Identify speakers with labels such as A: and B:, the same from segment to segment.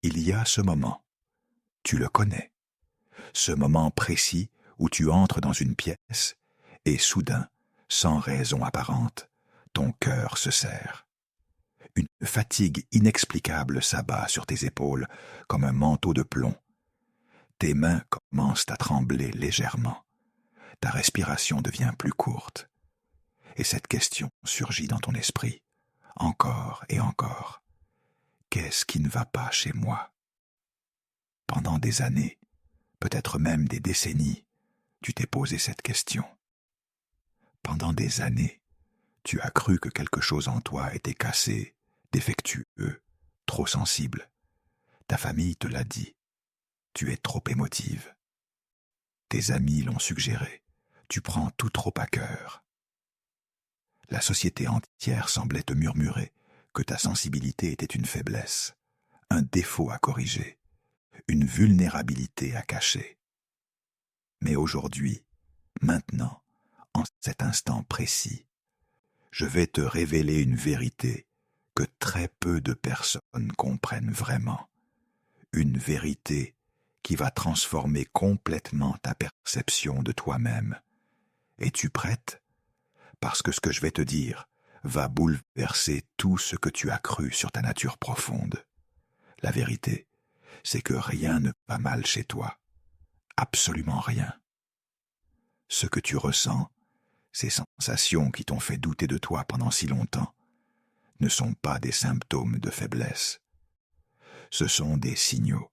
A: Il y a ce moment, tu le connais, ce moment précis où tu entres dans une pièce et soudain, sans raison apparente, ton cœur se serre. Une fatigue inexplicable s'abat sur tes épaules comme un manteau de plomb. Tes mains commencent à trembler légèrement. Ta respiration devient plus courte. Et cette question surgit dans ton esprit, encore et encore. Qu'est-ce qui ne va pas chez moi? Pendant des années, peut-être même des décennies, tu t'es posé cette question. Pendant des années, tu as cru que quelque chose en toi était cassé, défectueux, trop sensible. Ta famille te l'a dit. Tu es trop émotive. Tes amis l'ont suggéré. Tu prends tout trop à cœur. La société entière semblait te murmurer que ta sensibilité était une faiblesse, un défaut à corriger, une vulnérabilité à cacher. Mais aujourd'hui, maintenant, en cet instant précis, je vais te révéler une vérité que très peu de personnes comprennent vraiment. Une vérité qui va transformer complètement ta perception de toi-même. Es-tu prête? Parce que ce que je vais te dire va bouleverser tout ce que tu as cru sur ta nature profonde. La vérité, c'est que rien ne va mal chez toi. Absolument rien. Ce que tu ressens, ces sensations qui t'ont fait douter de toi pendant si longtemps, ne sont pas des symptômes de faiblesse. Ce sont des signaux,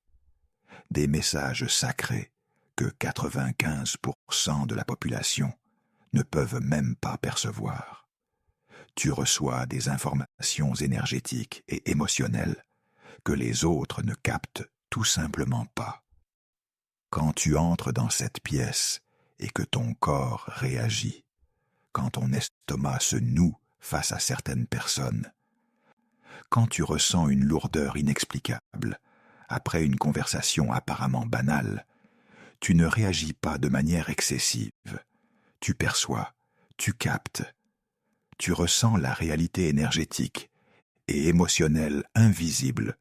A: des messages sacrés que 95% de la population ne peuvent même pas percevoir. Tu reçois des informations énergétiques et émotionnelles que les autres ne captent tout simplement pas. Quand tu entres dans cette pièce et que ton corps réagit, quand ton estomac se noue face à certaines personnes, quand tu ressens une lourdeur inexplicable après une conversation apparemment banale, tu ne réagis pas de manière excessive. Tu perçois, tu captes, tu ressens la réalité énergétique et émotionnelle invisible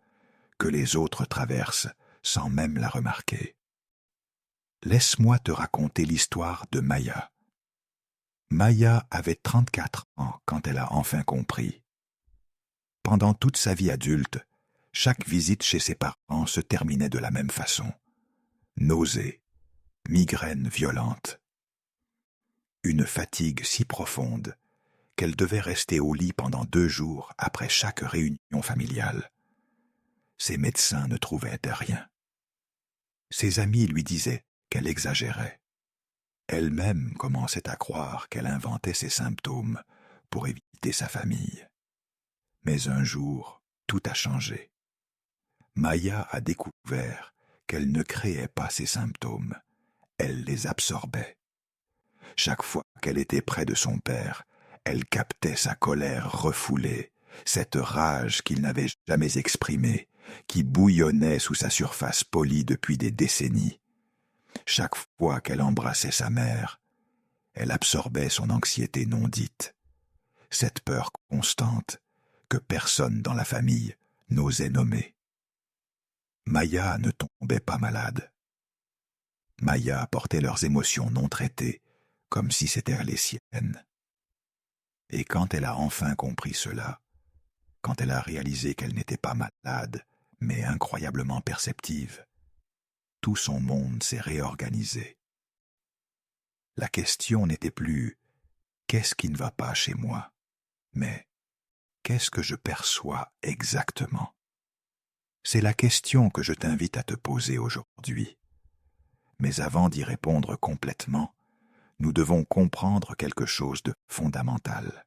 A: que les autres traversent sans même la remarquer. Laisse-moi te raconter l'histoire de Maya. Maya avait 34 ans quand elle a enfin compris. Pendant toute sa vie adulte, chaque visite chez ses parents se terminait de la même façon. Nausées, migraines violentes. Une fatigue si profonde qu'elle devait rester au lit pendant 2 jours après chaque réunion familiale. Ses médecins ne trouvaient rien. Ses amis lui disaient qu'elle exagérait. Elle-même commençait à croire qu'elle inventait ses symptômes pour éviter sa famille. Mais un jour, tout a changé. Maya a découvert qu'elle ne créait pas ses symptômes, elle les absorbait. Chaque fois qu'elle était près de son père, elle captait sa colère refoulée, cette rage qu'il n'avait jamais exprimée, qui bouillonnait sous sa surface polie depuis des décennies. Chaque fois qu'elle embrassait sa mère, elle absorbait son anxiété non dite, cette peur constante que personne dans la famille n'osait nommer. Maya ne tombait pas malade. Maya portait leurs émotions non traitées, comme si c'étaient les siennes. Et quand elle a enfin compris cela, quand elle a réalisé qu'elle n'était pas malade, mais incroyablement perceptive, tout son monde s'est réorganisé. La question n'était plus « qu'est-ce qui ne va pas chez moi ?» mais « qu'est-ce que je perçois exactement ?» C'est la question que je t'invite à te poser aujourd'hui. Mais avant d'y répondre complètement, nous devons comprendre quelque chose de fondamental.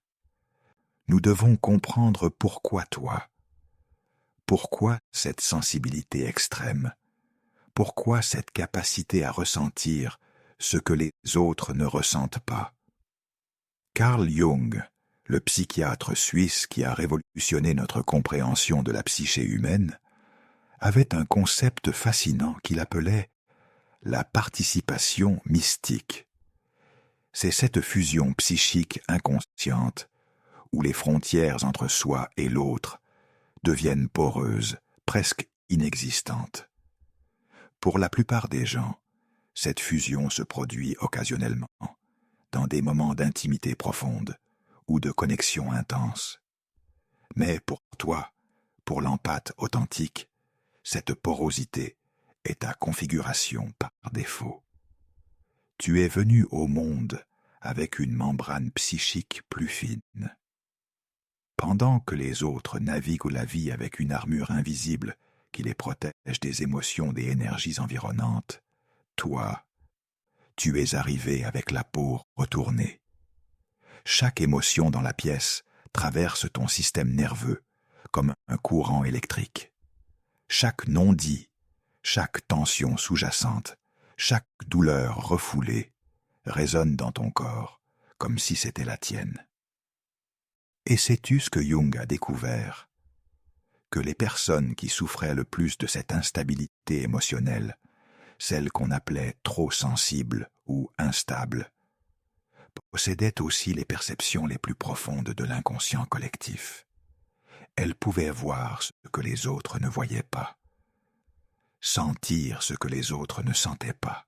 A: Nous devons comprendre pourquoi toi, pourquoi cette sensibilité extrême, pourquoi cette capacité à ressentir ce que les autres ne ressentent pas. Carl Jung, le psychiatre suisse qui a révolutionné notre compréhension de la psyché humaine, avait un concept fascinant qu'il appelait la participation mystique. C'est cette fusion psychique inconsciente où les frontières entre soi et l'autre deviennent poreuses, presque inexistante. Pour la plupart des gens, cette fusion se produit occasionnellement, dans des moments d'intimité profonde ou de connexion intense. Mais pour toi, pour l'empathe authentique, cette porosité est ta configuration par défaut. Tu es venu au monde avec une membrane psychique plus fine. Pendant que les autres naviguent la vie avec une armure invisible qui les protège des émotions des énergies environnantes, toi, tu es arrivé avec la peau retournée. Chaque émotion dans la pièce traverse ton système nerveux comme un courant électrique. Chaque non-dit, chaque tension sous-jacente, chaque douleur refoulée résonne dans ton corps comme si c'était la tienne. Et sais-tu ce que Jung a découvert? Que les personnes qui souffraient le plus de cette instabilité émotionnelle, celles qu'on appelait trop sensibles ou instables, possédaient aussi les perceptions les plus profondes de l'inconscient collectif. Elles pouvaient voir ce que les autres ne voyaient pas, sentir ce que les autres ne sentaient pas,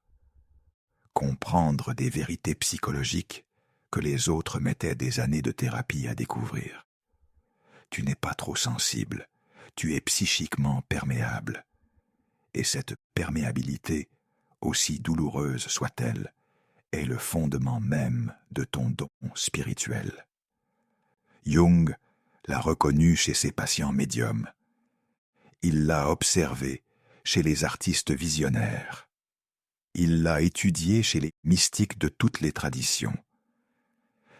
A: comprendre des vérités psychologiques que les autres mettaient des années de thérapie à découvrir. Tu n'es pas trop sensible, tu es psychiquement perméable. Et cette perméabilité, aussi douloureuse soit-elle, est le fondement même de ton don spirituel. Jung l'a reconnu chez ses patients médiums. Il l'a observé chez les artistes visionnaires. Il l'a étudié chez les mystiques de toutes les traditions.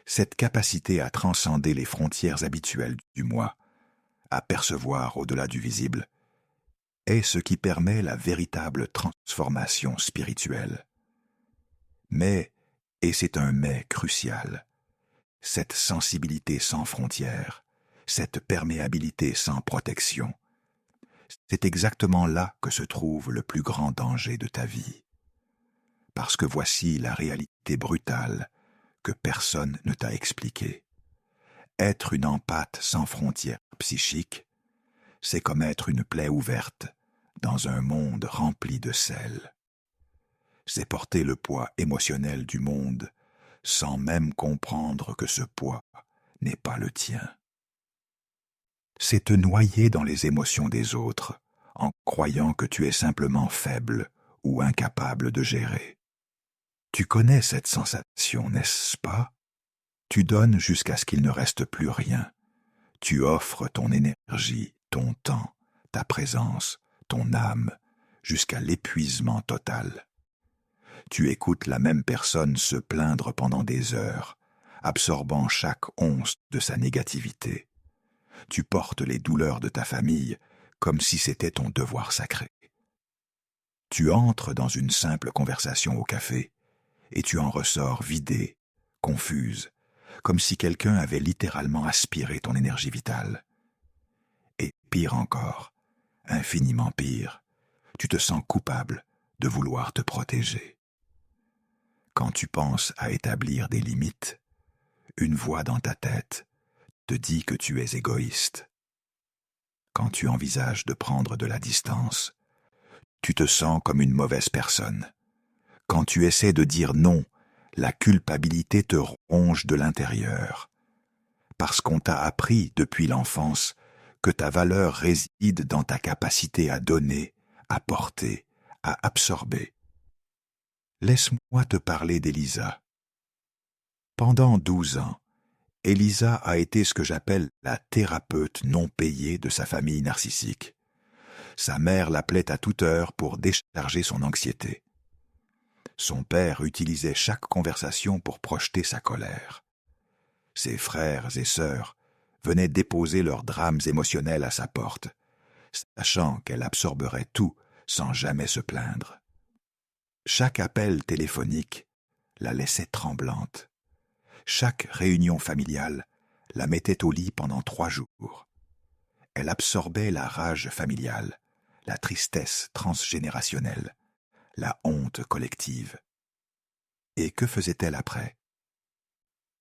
A: Cette capacité à transcender les frontières habituelles du moi, à percevoir au-delà du visible, est ce qui permet la véritable transformation spirituelle. Mais, et c'est un mais crucial, cette sensibilité sans frontières, cette perméabilité sans protection, c'est exactement là que se trouve le plus grand danger de ta vie. Parce que voici la réalité brutale que personne ne t'a expliquée. Être une empathe sans frontières psychiques, c'est comme être une plaie ouverte dans un monde rempli de sel. C'est porter le poids émotionnel du monde sans même comprendre que ce poids n'est pas le tien. C'est te noyer dans les émotions des autres en croyant que tu es simplement faible ou incapable de gérer. Tu connais cette sensation, n'est-ce pas? Tu donnes jusqu'à ce qu'il ne reste plus rien. Tu offres ton énergie, ton temps, ta présence, ton âme, jusqu'à l'épuisement total. Tu écoutes la même personne se plaindre pendant des heures, absorbant chaque once de sa négativité. Tu portes les douleurs de ta famille comme si c'était ton devoir sacré. Tu entres dans une simple conversation au café et tu en ressors vidé, confuse, comme si quelqu'un avait littéralement aspiré ton énergie vitale. Et pire encore, infiniment pire, tu te sens coupable de vouloir te protéger. Quand tu penses à établir des limites, une voix dans ta tête te dit que tu es égoïste. Quand tu envisages de prendre de la distance, tu te sens comme une mauvaise personne. Quand tu essaies de dire non, la culpabilité te ronge de l'intérieur. Parce qu'on t'a appris depuis l'enfance que ta valeur réside dans ta capacité à donner, à porter, à absorber. Laisse-moi te parler d'Elisa. Pendant 12 ans, Elisa a été ce que j'appelle la thérapeute non payée de sa famille narcissique. Sa mère l'appelait à toute heure pour décharger son anxiété. Son père utilisait chaque conversation pour projeter sa colère. Ses frères et sœurs venaient déposer leurs drames émotionnels à sa porte, sachant qu'elle absorberait tout sans jamais se plaindre. Chaque appel téléphonique la laissait tremblante. Chaque réunion familiale la mettait au lit pendant 3 jours. Elle absorbait la rage familiale, la tristesse transgénérationnelle, la honte collective. Et que faisait-elle après?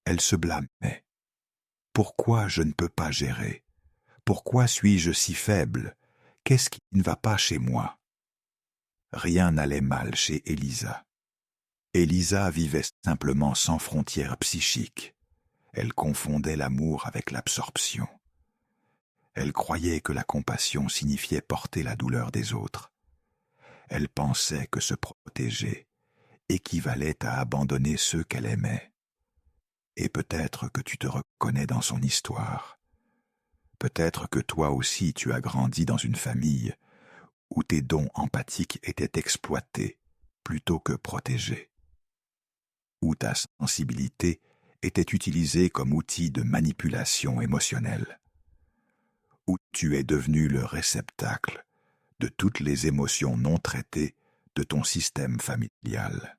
A: Elle se blâmait. Pourquoi je ne peux pas gérer? Pourquoi suis-je si faible? Qu'est-ce qui ne va pas chez moi? Rien n'allait mal chez Elisa. Elisa vivait simplement sans frontières psychiques. Elle confondait l'amour avec l'absorption. Elle croyait que la compassion signifiait porter la douleur des autres. Elle pensait que se protéger équivalait à abandonner ceux qu'elle aimait. Et peut-être que tu te reconnais dans son histoire. Peut-être que toi aussi tu as grandi dans une famille où tes dons empathiques étaient exploités plutôt que protégés, où ta sensibilité était utilisée comme outil de manipulation émotionnelle, où tu es devenu le réceptacle de toutes les émotions non traitées de ton système familial.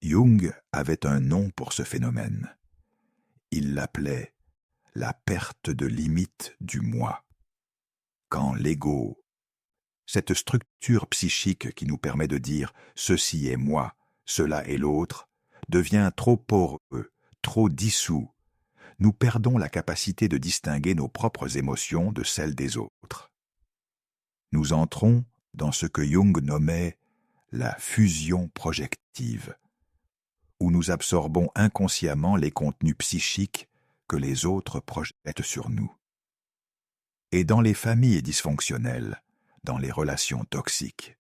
A: Jung avait un nom pour ce phénomène. Il l'appelait la perte de limite du moi. Quand l'ego, cette structure psychique qui nous permet de dire « ceci est moi, cela est l'autre », devient trop poreux, trop dissous, nous perdons la capacité de distinguer nos propres émotions de celles des autres. Nous entrons dans ce que Jung nommait la fusion projective, où nous absorbons inconsciemment les contenus psychiques que les autres projettent sur nous. Et dans les familles dysfonctionnelles, dans les relations toxiques,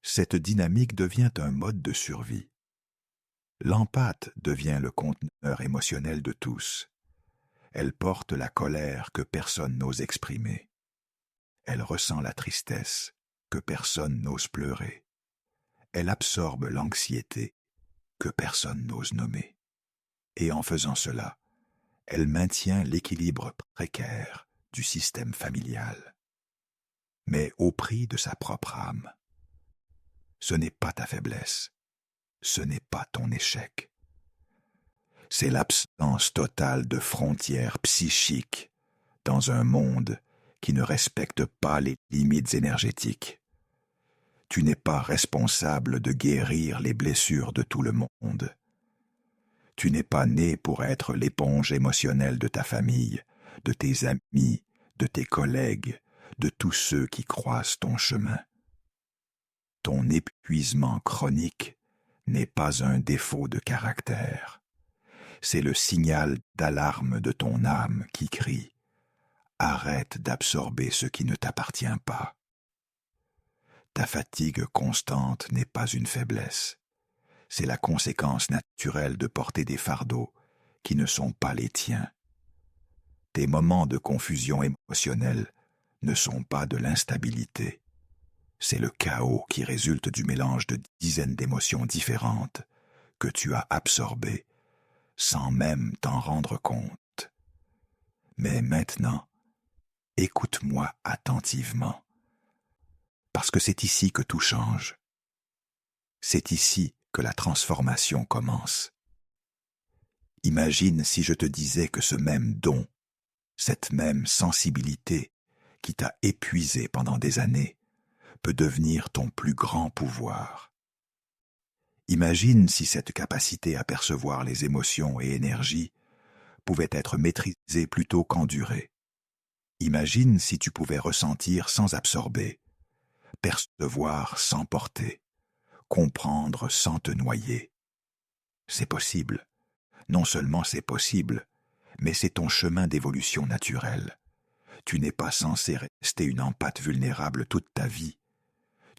A: cette dynamique devient un mode de survie. L'empathe devient le conteneur émotionnel de tous. Elle porte la colère que personne n'ose exprimer. Elle ressent la tristesse que personne n'ose pleurer. Elle absorbe l'anxiété que personne n'ose nommer. Et en faisant cela, elle maintient l'équilibre précaire du système familial, mais au prix de sa propre âme. Ce n'est pas ta faiblesse, ce n'est pas ton échec. C'est l'absence totale de frontières psychiques dans un monde qui ne respecte pas les limites énergétiques. Tu n'es pas responsable de guérir les blessures de tout le monde. Tu n'es pas né pour être l'éponge émotionnelle de ta famille, de tes amis, de tes collègues, de tous ceux qui croisent ton chemin. Ton épuisement chronique n'est pas un défaut de caractère. C'est le signal d'alarme de ton âme qui crie « Arrête d'absorber ce qui ne t'appartient pas ». Ta fatigue constante n'est pas une faiblesse. C'est la conséquence naturelle de porter des fardeaux qui ne sont pas les tiens. Tes moments de confusion émotionnelle ne sont pas de l'instabilité. C'est le chaos qui résulte du mélange de dizaines d'émotions différentes que tu as absorbées sans même t'en rendre compte. Mais maintenant, écoute-moi attentivement, parce que c'est ici que tout change. C'est ici que la transformation commence. Imagine si je te disais que ce même don, cette même sensibilité qui t'a épuisé pendant des années, peut devenir ton plus grand pouvoir. Imagine si cette capacité à percevoir les émotions et énergies pouvait être maîtrisée plutôt qu'endurée. Imagine si tu pouvais ressentir sans absorber, percevoir sans porter, comprendre sans te noyer. C'est possible. Non seulement c'est possible, mais c'est ton chemin d'évolution naturelle. Tu n'es pas censé rester une empathe vulnérable toute ta vie.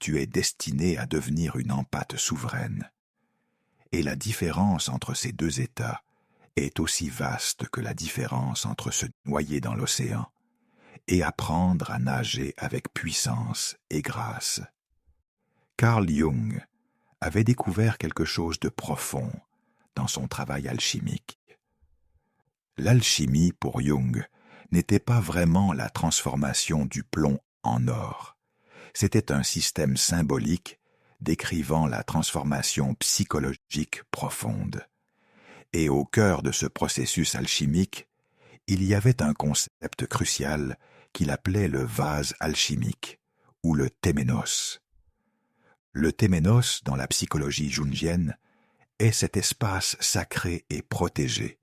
A: Tu es destiné à devenir une empathe souveraine. Et la différence entre ces deux états est aussi vaste que la différence entre se noyer dans l'océan et apprendre à nager avec puissance et grâce. Carl Jung avait découvert quelque chose de profond dans son travail alchimique. L'alchimie, pour Jung, n'était pas vraiment la transformation du plomb en or. C'était un système symbolique décrivant la transformation psychologique profonde. Et au cœur de ce processus alchimique, il y avait un concept crucial qu'il appelait le vase alchimique, ou le téménos. Le téménos, dans la psychologie jungienne, est cet espace sacré et protégé,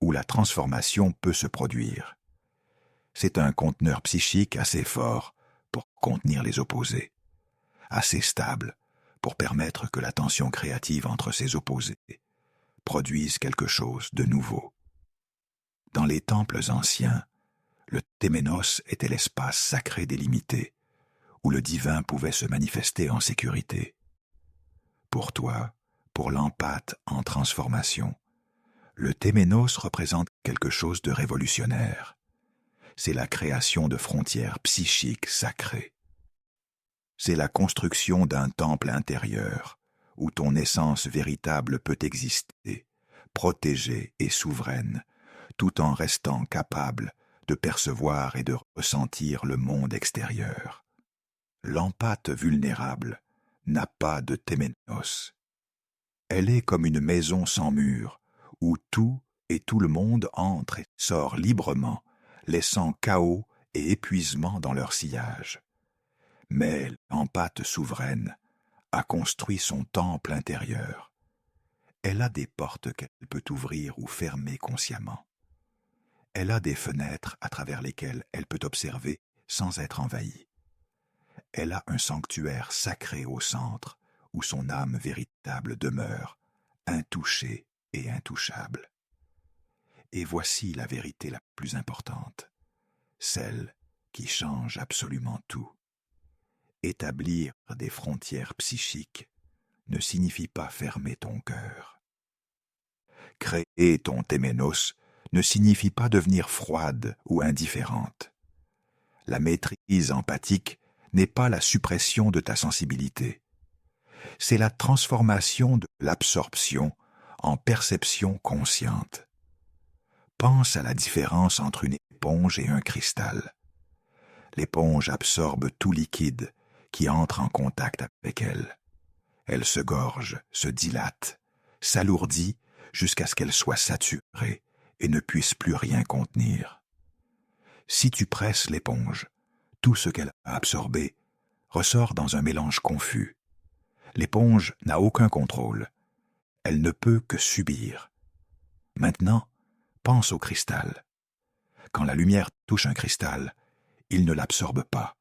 A: où la transformation peut se produire. C'est un conteneur psychique assez fort pour contenir les opposés, assez stable pour permettre que la tension créative entre ces opposés produise quelque chose de nouveau. Dans les temples anciens, le téménos était l'espace sacré délimité, où le divin pouvait se manifester en sécurité. Pour toi, pour l'empathe en transformation, le téménos représente quelque chose de révolutionnaire. C'est la création de frontières psychiques sacrées. C'est la construction d'un temple intérieur, où ton essence véritable peut exister, protégée et souveraine, tout en restant capable de percevoir et de ressentir le monde extérieur. L'empathe vulnérable n'a pas de téménos. Elle est comme une maison sans murs, où tout et tout le monde entre et sort librement, laissant chaos et épuisement dans leur sillage. Mais l'empathe souveraine a construit son temple intérieur. Elle a des portes qu'elle peut ouvrir ou fermer consciemment. Elle a des fenêtres à travers lesquelles elle peut observer sans être envahie. Elle a un sanctuaire sacré au centre, où son âme véritable demeure, intouchée et intouchable. Et voici la vérité la plus importante, celle qui change absolument tout. Établir des frontières psychiques ne signifie pas fermer ton cœur. Créer ton téménos ne signifie pas devenir froide ou indifférente. La maîtrise empathique n'est pas la suppression de ta sensibilité. C'est la transformation de l'absorption en perception consciente. Pense à la différence entre une éponge et un cristal. L'éponge absorbe tout liquide qui entre en contact avec elle. Elle se gorge, se dilate, s'alourdit jusqu'à ce qu'elle soit saturée et ne puisse plus rien contenir. Si tu presses l'éponge, tout ce qu'elle a absorbé ressort dans un mélange confus. L'éponge n'a aucun contrôle. Elle ne peut que subir. Maintenant, pense au cristal. Quand la lumière touche un cristal, il ne l'absorbe pas.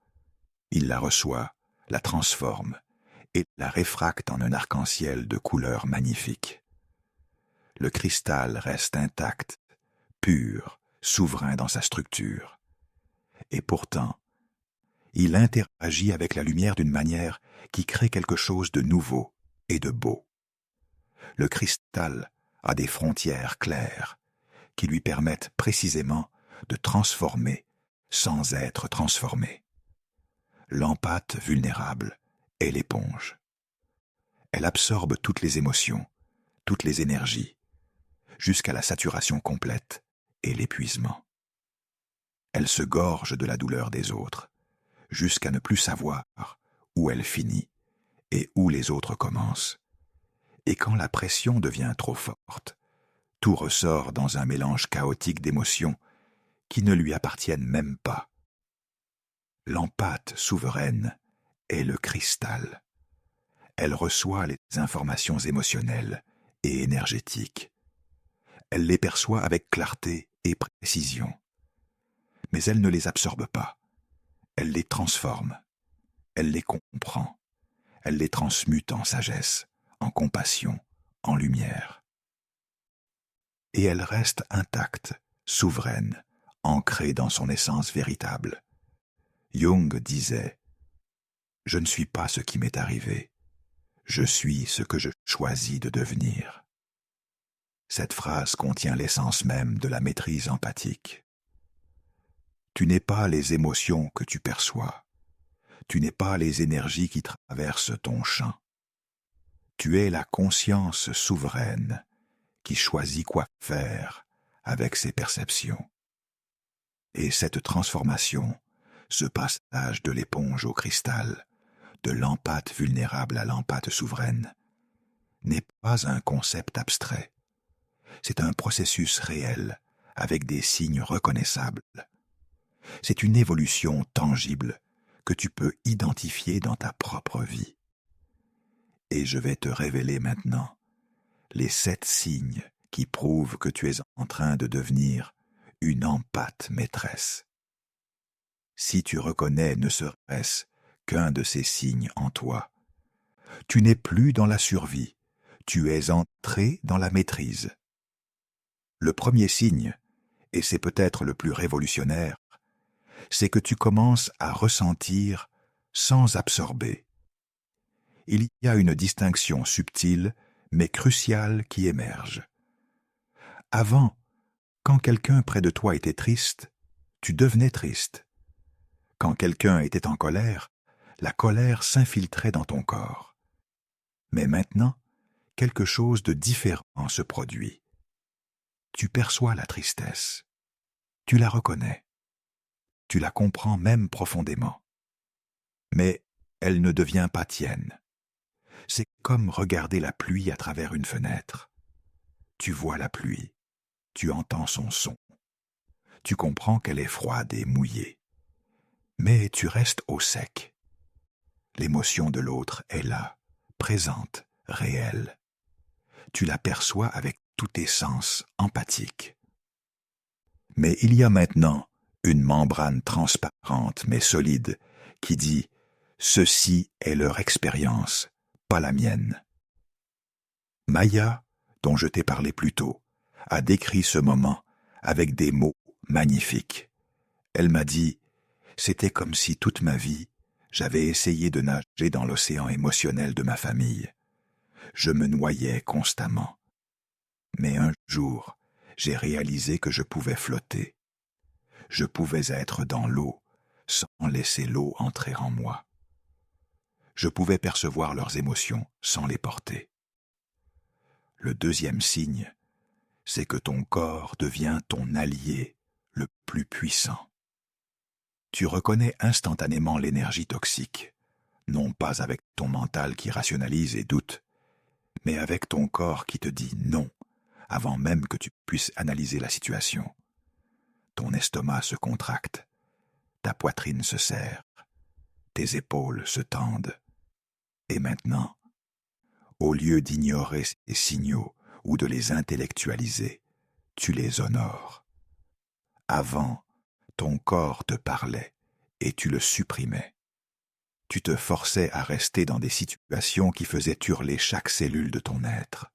A: Il la reçoit, la transforme et la réfracte en un arc-en-ciel de couleurs magnifiques. Le cristal reste intact, pur, souverain dans sa structure. Et pourtant, il interagit avec la lumière d'une manière qui crée quelque chose de nouveau et de beau. Le cristal a des frontières claires qui lui permettent précisément de transformer sans être transformé. L'empathe vulnérable est l'éponge. Elle absorbe toutes les émotions, toutes les énergies, jusqu'à la saturation complète et l'épuisement. Elle se gorge de la douleur des autres, jusqu'à ne plus savoir où elle finit et où les autres commencent. Et quand la pression devient trop forte, tout ressort dans un mélange chaotique d'émotions qui ne lui appartiennent même pas. L'empathe souveraine est le cristal. Elle reçoit les informations émotionnelles et énergétiques. Elle les perçoit avec clarté et précision. Mais elle ne les absorbe pas. Elle les transforme. Elle les comprend. Elle les transmute en sagesse, en compassion, en lumière. Et elle reste intacte, souveraine, ancrée dans son essence véritable. Jung disait « Je ne suis pas ce qui m'est arrivé. Je suis ce que je choisis de devenir. » Cette phrase contient l'essence même de la maîtrise empathique. Tu n'es pas les émotions que tu perçois. Tu n'es pas les énergies qui traversent ton champ. Tu es la conscience souveraine qui choisit quoi faire avec ses perceptions. Et cette transformation, ce passage de l'éponge au cristal, de l'empathe vulnérable à l'empathe souveraine, n'est pas un concept abstrait. C'est un processus réel, avec des signes reconnaissables. C'est une évolution tangible que tu peux identifier dans ta propre vie. Et je vais te révéler maintenant les 7 signes qui prouvent que tu es en train de devenir une empathe maîtresse. Si tu reconnais ne serait-ce qu'un de ces signes en toi, tu n'es plus dans la survie, tu es entré dans la maîtrise. Le premier signe, et c'est peut-être le plus révolutionnaire, c'est que tu commences à ressentir sans absorber. Il y a une distinction subtile mais cruciale qui émerge. Avant, quand quelqu'un près de toi était triste, tu devenais triste. Quand quelqu'un était en colère, la colère s'infiltrait dans ton corps. Mais maintenant, quelque chose de différent se produit. Tu perçois la tristesse. Tu la reconnais. Tu la comprends même profondément. Mais elle ne devient pas tienne. C'est comme regarder la pluie à travers une fenêtre. Tu vois la pluie. Tu entends son son. Tu comprends qu'elle est froide et mouillée. Mais tu restes au sec. L'émotion de l'autre est là, présente, réelle. Tu la perçois avec tous tes sens empathiques. Mais il y a maintenant une membrane transparente mais solide qui dit « Ceci est leur expérience, pas la mienne ». Maya, dont je t'ai parlé plus tôt, a décrit ce moment avec des mots magnifiques. Elle m'a dit « C'était comme si toute ma vie, j'avais essayé de nager dans l'océan émotionnel de ma famille. Je me noyais constamment. Mais un jour, j'ai réalisé que je pouvais flotter. Je pouvais être dans l'eau sans laisser l'eau entrer en moi. Je pouvais percevoir leurs émotions sans les porter. Le deuxième signe, c'est que ton corps devient ton allié le plus puissant. Tu reconnais instantanément l'énergie toxique, non pas avec ton mental qui rationalise et doute, mais avec ton corps qui te dit non, avant même que tu puisses analyser la situation. Ton estomac se contracte, ta poitrine se serre, tes épaules se tendent. Et maintenant, au lieu d'ignorer ces signaux ou de les intellectualiser, tu les honores. Avant, ton corps te parlait et tu le supprimais. Tu te forçais à rester dans des situations qui faisaient hurler chaque cellule de ton être.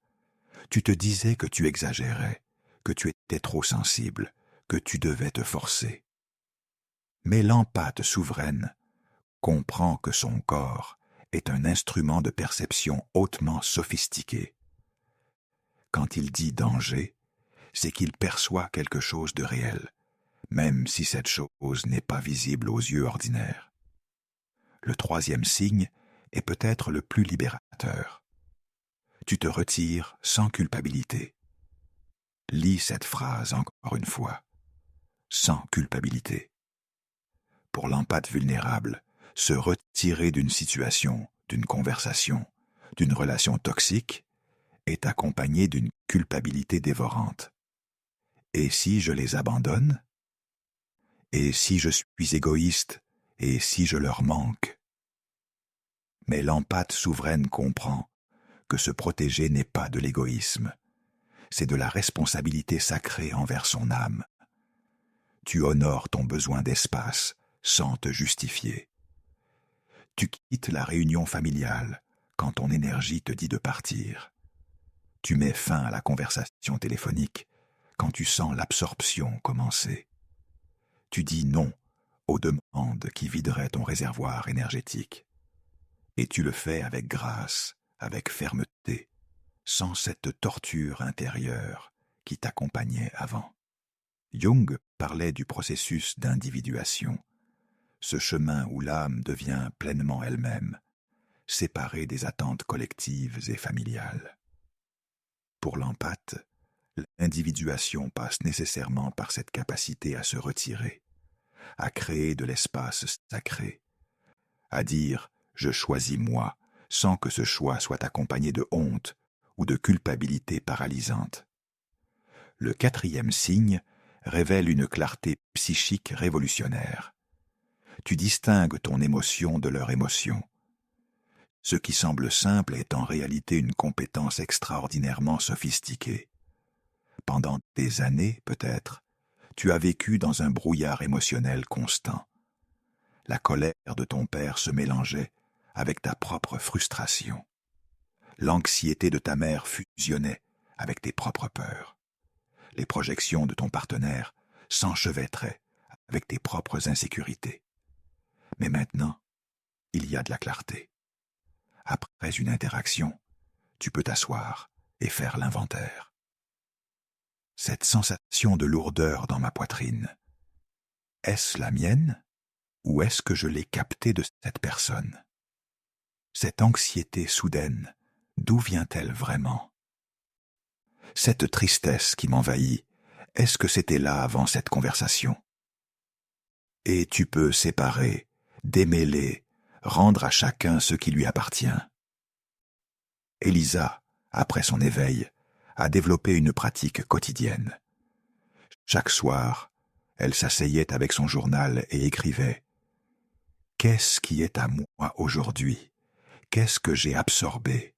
A: Tu te disais que tu exagérais, que tu étais trop sensible, que tu devais te forcer. Mais l'empathe souveraine comprend que son corps est un instrument de perception hautement sophistiqué. Quand il dit danger, c'est qu'il perçoit quelque chose de réel, même si cette chose n'est pas visible aux yeux ordinaires. Le troisième signe est peut-être le plus libérateur. Tu te retires sans culpabilité. Lis cette phrase encore une fois. Sans culpabilité. Pour l'empathe vulnérable, se retirer d'une situation, d'une conversation, d'une relation toxique est accompagné d'une culpabilité dévorante. Et si je les abandonne? Et si je suis égoïste? Et si je leur manque? Mais l'empathe souveraine comprend que se protéger n'est pas de l'égoïsme, c'est de la responsabilité sacrée envers son âme. Tu honores ton besoin d'espace sans te justifier. Tu quittes la réunion familiale quand ton énergie te dit de partir. Tu mets fin à la conversation téléphonique quand tu sens l'absorption commencer. Tu dis non aux demandes qui videraient ton réservoir énergétique. Et tu le fais avec grâce, avec fermeté, sans cette torture intérieure qui t'accompagnait avant. Jung parlait du processus d'individuation, ce chemin où l'âme devient pleinement elle-même, séparée des attentes collectives et familiales. Pour l'empathe, l'individuation passe nécessairement par cette capacité à se retirer, à créer de l'espace sacré, à dire « je choisis moi » sans que ce choix soit accompagné de honte ou de culpabilité paralysante. Le quatrième signe révèle une clarté psychique révolutionnaire. Tu distingues ton émotion de leur émotion. Ce qui semble simple est en réalité une compétence extraordinairement sophistiquée. Pendant des années, peut-être, tu as vécu dans un brouillard émotionnel constant. La colère de ton père se mélangeait avec ta propre frustration. L'anxiété de ta mère fusionnait avec tes propres peurs. Les projections de ton partenaire s'enchevêtraient avec tes propres insécurités. Mais maintenant, il y a de la clarté. Après une interaction, tu peux t'asseoir et faire l'inventaire. Cette sensation de lourdeur dans ma poitrine, est-ce la mienne ou est-ce que je l'ai captée de cette personne? Cette anxiété soudaine, d'où vient-elle vraiment? Cette tristesse qui m'envahit, est-ce que c'était là avant cette conversation? Et tu peux séparer, démêler, rendre à chacun ce qui lui appartient. Elisa, après son éveil, a développé une pratique quotidienne. Chaque soir, elle s'asseyait avec son journal et écrivait « Qu'est-ce qui est à moi aujourd'hui? Qu'est-ce que j'ai absorbé ?»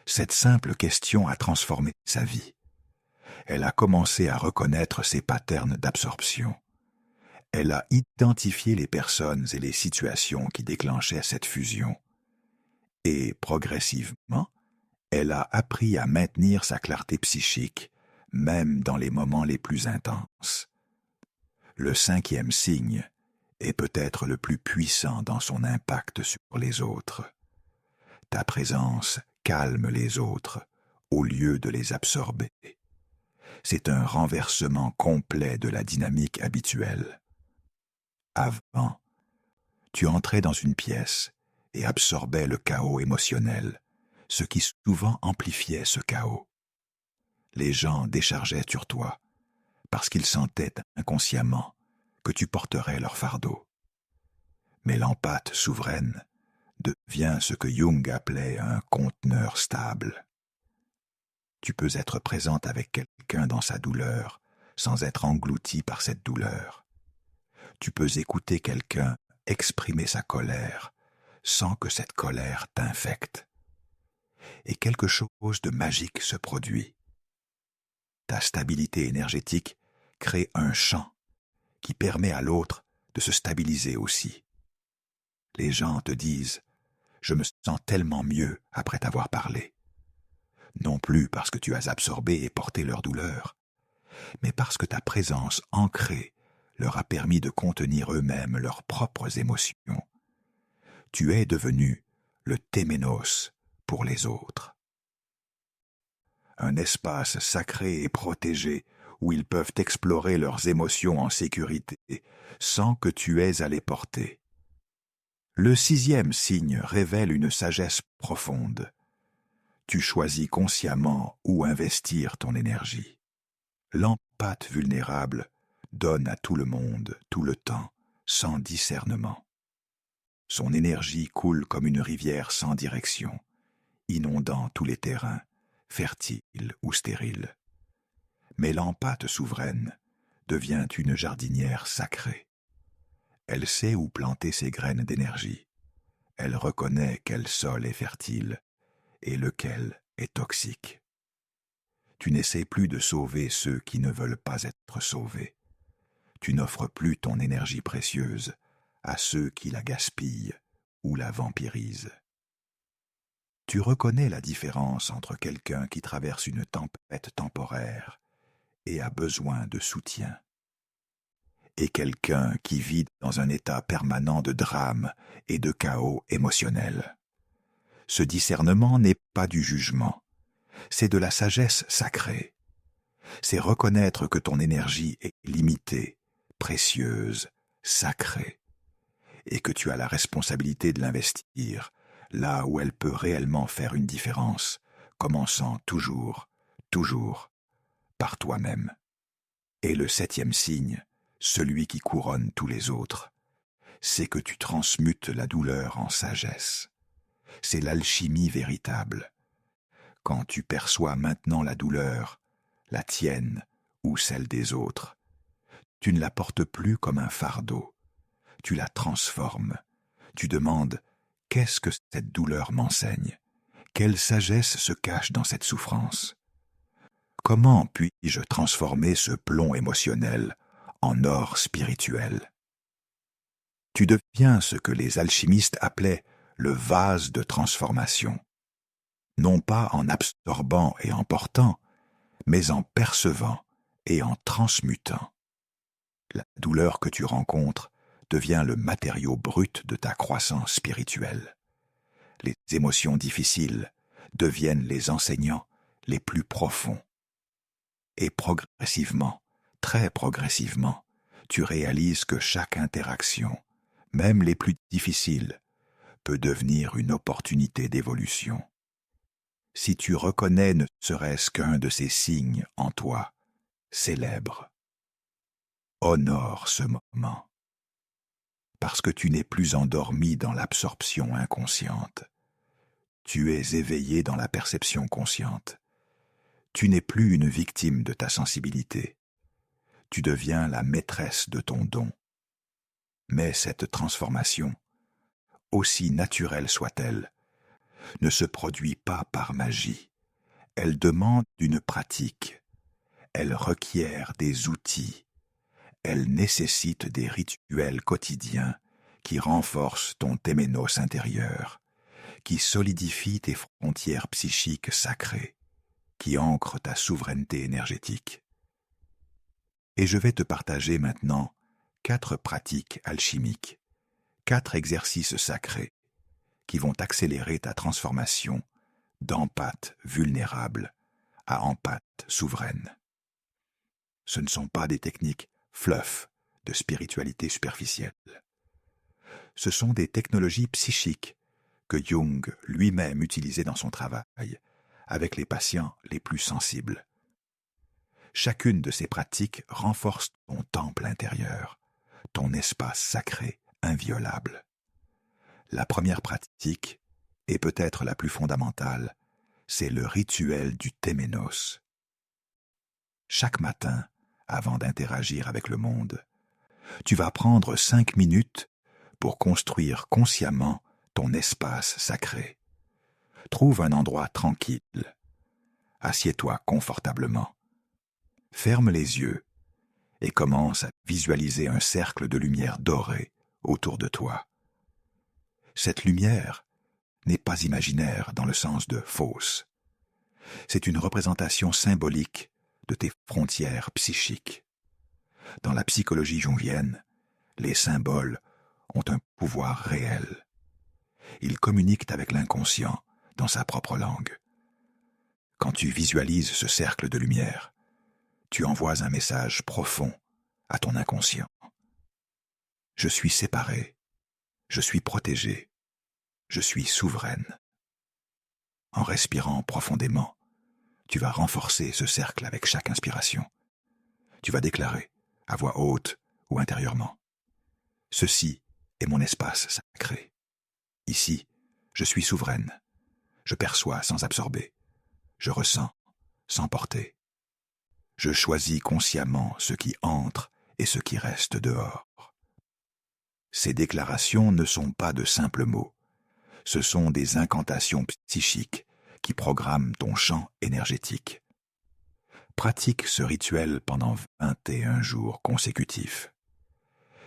A: Cette simple question a transformé sa vie. Elle a commencé à reconnaître ses patterns d'absorption. Elle a identifié les personnes et les situations qui déclenchaient cette fusion. Et progressivement, elle a appris à maintenir sa clarté psychique, même dans les moments les plus intenses. Le 5e signe est peut-être le plus puissant dans son impact sur les autres. Ta présence calme les autres au lieu de les absorber. C'est un renversement complet de la dynamique habituelle. Avant, tu entrais dans une pièce et absorbais le chaos émotionnel, ce qui souvent amplifiait ce chaos. Les gens déchargeaient sur toi parce qu'ils sentaient inconsciemment que tu porterais leur fardeau. Mais l'empathe souveraine devient ce que Jung appelait un conteneur stable. Tu peux être présente avec quelqu'un dans sa douleur sans être englouti par cette douleur. Tu peux écouter quelqu'un exprimer sa colère sans que cette colère t'infecte. Et quelque chose de magique se produit. Ta stabilité énergétique crée un champ qui permet à l'autre de se stabiliser aussi. Les gens te disent « Je me sens tellement mieux après t'avoir parlé ». Non plus parce que tu as absorbé et porté leur douleur, mais parce que ta présence ancrée leur a permis de contenir eux-mêmes leurs propres émotions. Tu es devenu le téménos pour les autres. Un espace sacré et protégé où ils peuvent explorer leurs émotions en sécurité sans que tu aies à les porter. Le 6e signe révèle une sagesse profonde. Tu choisis consciemment où investir ton énergie. L'empathe vulnérable donne à tout le monde, tout le temps, sans discernement. Son énergie coule comme une rivière sans direction, inondant tous les terrains, fertiles ou stériles. Mais l'empathe souveraine devient une jardinière sacrée. Elle sait où planter ses graines d'énergie. Elle reconnaît quel sol est fertile et lequel est toxique. Tu n'essaies plus de sauver ceux qui ne veulent pas être sauvés. Tu n'offres plus ton énergie précieuse à ceux qui la gaspillent ou la vampirisent. Tu reconnais la différence entre quelqu'un qui traverse une tempête temporaire et a besoin de soutien, et quelqu'un qui vit dans un état permanent de drame et de chaos émotionnel. Ce discernement n'est pas du jugement, c'est de la sagesse sacrée. C'est reconnaître que ton énergie est limitée, précieuse, sacrée, et que tu as la responsabilité de l'investir là où elle peut réellement faire une différence, commençant toujours, par toi-même. Et le 7e signe, celui qui couronne tous les autres, c'est que tu transmutes la douleur en sagesse. C'est l'alchimie véritable. Quand tu perçois maintenant la douleur, la tienne ou celle des autres, tu ne la portes plus comme un fardeau. Tu la transformes. Tu demandes « Qu'est-ce que cette douleur m'enseigne? Quelle sagesse se cache dans cette souffrance? Comment puis-je transformer ce plomb émotionnel en or spirituel ?» Tu deviens ce que les alchimistes appelaient le vase de transformation, non pas en absorbant et en portant, mais en percevant et en transmutant. La douleur que tu rencontres devient le matériau brut de ta croissance spirituelle. Les émotions difficiles deviennent les enseignants les plus profonds. Et progressivement, très progressivement, tu réalises que chaque interaction, même les plus difficiles, peut devenir une opportunité d'évolution. Si tu reconnais ne serait-ce qu'un de ces signes en toi, célèbre. Honore ce moment. Parce que tu n'es plus endormi dans l'absorption inconsciente. Tu es éveillé dans la perception consciente. Tu n'es plus une victime de ta sensibilité. Tu deviens la maîtresse de ton don. Mais cette transformation, aussi naturelle soit-elle, ne se produit pas par magie. Elle demande une pratique. Elle requiert des outils. Elle nécessite des rituels quotidiens qui renforcent ton téménos intérieur, qui solidifient tes frontières psychiques sacrées, qui ancrent ta souveraineté énergétique. Et je vais te partager maintenant 4 pratiques alchimiques, 4 exercices sacrés qui vont accélérer ta transformation d'empathe vulnérable à empathe souveraine. Ce ne sont pas des techniques fluff de spiritualité superficielle. Ce sont des technologies psychiques que Jung lui-même utilisait dans son travail avec les patients les plus sensibles. Chacune de ces pratiques renforce ton temple intérieur, ton espace sacré, inviolable. La première pratique, et peut-être la plus fondamentale, c'est le rituel du téménos. Chaque matin, avant d'interagir avec le monde, tu vas prendre 5 minutes pour construire consciemment ton espace sacré. Trouve un endroit tranquille. Assieds-toi confortablement. Ferme les yeux et commence à visualiser un cercle de lumière dorée autour de toi. Cette lumière n'est pas imaginaire dans le sens de fausse. C'est une représentation symbolique de tes frontières psychiques. Dans la psychologie jungienne, les symboles ont un pouvoir réel. Ils communiquent avec l'inconscient dans sa propre langue. Quand tu visualises ce cercle de lumière, tu envoies un message profond à ton inconscient. Je suis séparé, je suis protégé, je suis souveraine. En respirant profondément, tu vas renforcer ce cercle avec chaque inspiration. Tu vas déclarer, à voix haute ou intérieurement, « Ceci est mon espace sacré. Ici, je suis souveraine. Je perçois sans absorber. Je ressens sans porter. Je choisis consciemment ce qui entre et ce qui reste dehors. » Ces déclarations ne sont pas de simples mots. Ce sont des incantations psychiques qui programment ton champ énergétique. Pratique ce rituel pendant 21 jours consécutifs.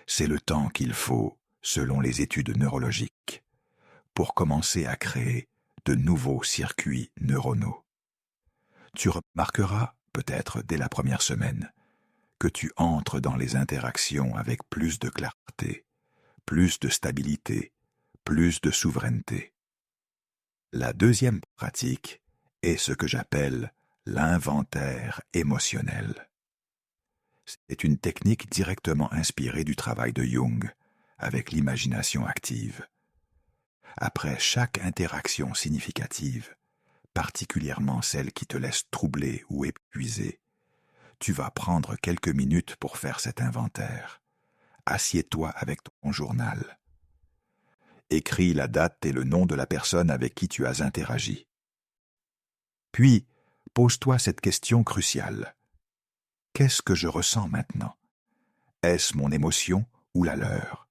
A: C'est le temps qu'il faut, selon les études neurologiques, pour commencer à créer de nouveaux circuits neuronaux. Tu remarqueras, peut-être dès la première semaine, que tu entres dans les interactions avec plus de clarté, plus de stabilité, plus de souveraineté. La deuxième pratique est ce que j'appelle l'inventaire émotionnel. C'est une technique directement inspirée du travail de Jung, avec l'imagination active. Après chaque interaction significative, particulièrement celle qui te laisse troublé ou épuisé, tu vas prendre quelques minutes pour faire cet inventaire. Assieds-toi avec ton journal. Écris la date et le nom de la personne avec qui tu as interagi. Puis, pose-toi cette question cruciale. Qu'est-ce que je ressens maintenant? Est-ce mon émotion ou la leur?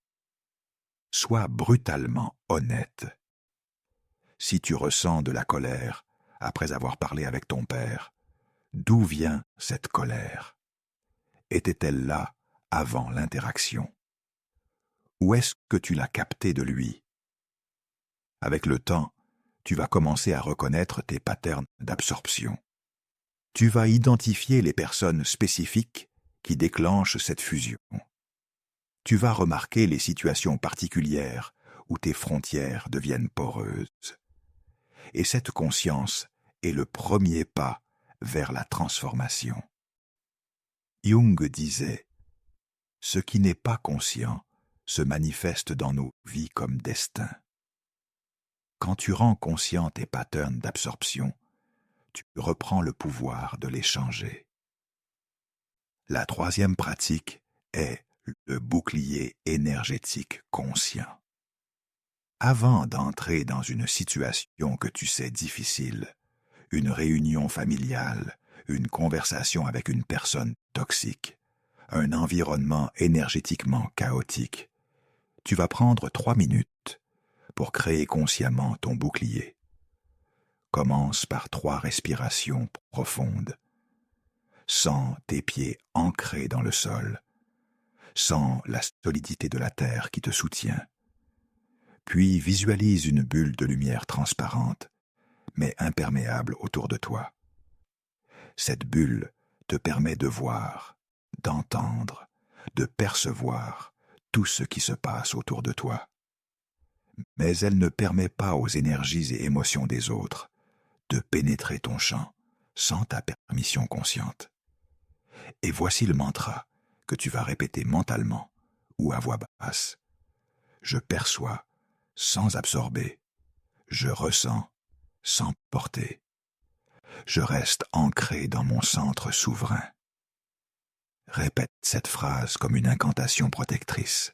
A: Sois brutalement honnête. Si tu ressens de la colère après avoir parlé avec ton père, d'où vient cette colère? Était-elle là avant l'interaction? Ou est-ce que tu l'as capté de lui? Avec le temps, tu vas commencer à reconnaître tes patterns d'absorption. Tu vas identifier les personnes spécifiques qui déclenchent cette fusion. Tu vas remarquer les situations particulières où tes frontières deviennent poreuses. Et cette conscience est le premier pas vers la transformation. Jung disait « Ce qui n'est pas conscient se manifeste dans nos vies comme destin. » Quand tu rends conscient tes patterns d'absorption, tu reprends le pouvoir de les changer. La troisième pratique est le bouclier énergétique conscient. Avant d'entrer dans une situation que tu sais difficile, une réunion familiale, une conversation avec une personne toxique, un environnement énergétiquement chaotique, tu vas prendre 3 minutes pour créer consciemment ton bouclier. Commence par 3 respirations profondes. Sens tes pieds ancrés dans le sol. Sens la solidité de la terre qui te soutient. Puis visualise une bulle de lumière transparente, mais imperméable autour de toi. Cette bulle te permet de voir, d'entendre, de percevoir tout ce qui se passe autour de toi. Mais elle ne permet pas aux énergies et émotions des autres de pénétrer ton champ sans ta permission consciente. Et voici le mantra que tu vas répéter mentalement ou à voix basse. Je perçois sans absorber. Je ressens sans porter. Je reste ancré dans mon centre souverain. Répète cette phrase comme une incantation protectrice.